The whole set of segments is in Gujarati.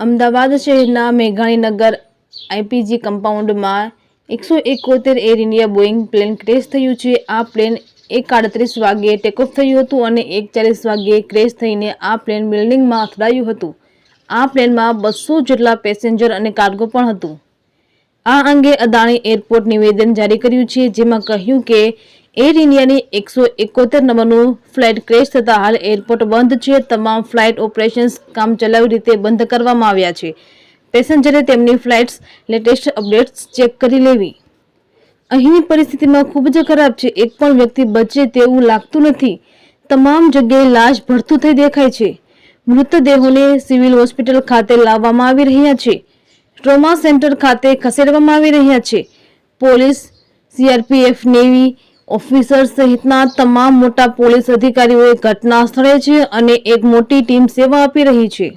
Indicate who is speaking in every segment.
Speaker 1: અમદાવાદ શહેરના મેઘાણીનગર આઈપીજી કમ્પાઉન્ડમાં 171 Air India Boeing plane crash થયું છે। આ પ્લેન 1:38 વાગ્યે ટેકઓફ થયું હતું અને 1:40 વાગ્યે ક્રેશ થઈને આ પ્લેન બિલ્ડિંગમાં અથડાયું હતું। આ પ્લેનમાં 200 જેટલા પેસેન્જર અને કાર્ગો પણ હતું। આ અંગે અદાણી એરપોર્ટ નિવેદન જારી કર્યું છે, જેમાં કહ્યું કે એર ઇન્ડિયાની 171 નંબરનું ફ્લાઇટ ક્રેશ થતાં હાલ એરપોર્ટ બંધ છે। તમામ ફ્લાઇટ ઓપરેશન્સ કામચલાઉ રીતે બંધ કરવામાં આવ્યા છે। પેસેન્જરે તેમની ફ્લાઇટ્સ લેટેસ્ટ અપડેટ્સ ચેક કરી લેવી। અહીંની પરિસ્થિતિમાં ખૂબ જ ખરાબ છે। એક પણ વ્યક્તિ બચે તેવું લાગતું નથી। તમામ જગ્યાએ લાશ ભડથું થઈ દેખાય છે। મૃતદેહોને સિવિલ હોસ્પિટલ ખાતે લાવવામાં આવી રહ્યા છે। ટ્રોમા સેન્ટર ખાતે ખસેડવામાં આવી રહ્યા છે। પોલીસ, સીઆરપીએફ, નેવી ઓફિસર્સ સહિતના તમામ મોટા પોલીસ અધિકારીઓ ઘટના સ્થળે છે અને એક મોટી ટીમ સેવા આપી રહી છે।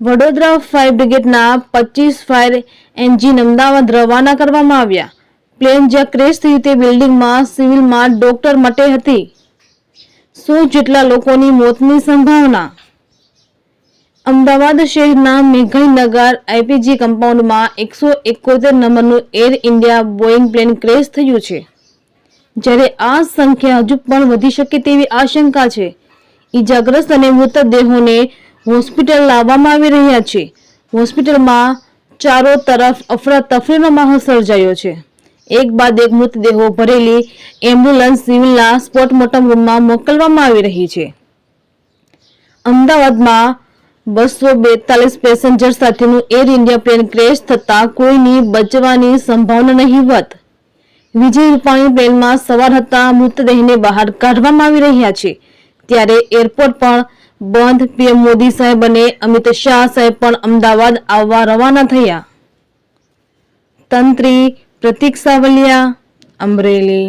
Speaker 1: વડોદરા ફાયર બ્રિગેડના 25 ફાયર એન્જિન અમદાવાદ રવાના કરવામાં આવ્યા। પ્લેન જ્યાં ક્રેશ થયું તે બિલ્ડિંગમાં સિવિલમાં ડોક્ટર માટે હતી। 100 જેટલા લોકોની મોતની સંભાવના। અમદાવાદ શહેરના મેઘાણીનગર આઈપીજી કમ્પાઉન્ડમાં 171 નંબરનું air India Boeing plane crash થયું છે, જ્યારે આ સંખ્યા હજુ પણ વધી શકે તેવી આશંકા છે। ઈજાગ્રસ્ત અને મૃતદેહોને હોસ્પિટલ લાવવામાં આવી રહ્યા છે। હોસ્પિટલમાં ચારો તરફ અફરાતફરીનો માહોલ સર્જાયો છે। એક બાદ એક મૃતદેહો ભરેલી એમ્બ્યુલન્સ સિવિલના પોસ્ટમોર્ટમ રૂમમાં મોકલવામાં આવી રહી છે। અમદાવાદમાં 242 પેસેન્જર સાથેનું એર ઇન્ડિયા પ્લેન ક્રેશ થતાં કોઈની બચવાની સંભાવના નહીવત। વિજય રૂપાણી પ્લેનમાં સવાર હતા। મૃતદેહને બહાર કાઢવામાં આવી રહ્યા છે, ત્યારે એરપોર્ટ પણ બંધ। પીએમ મોદી સાહેબ અને અમિત શાહ સાહેબ પણ અમદાવાદ આવવા રવાના થયા। તંત્રી પ્રતિક સાવલિયા, અમરેલી।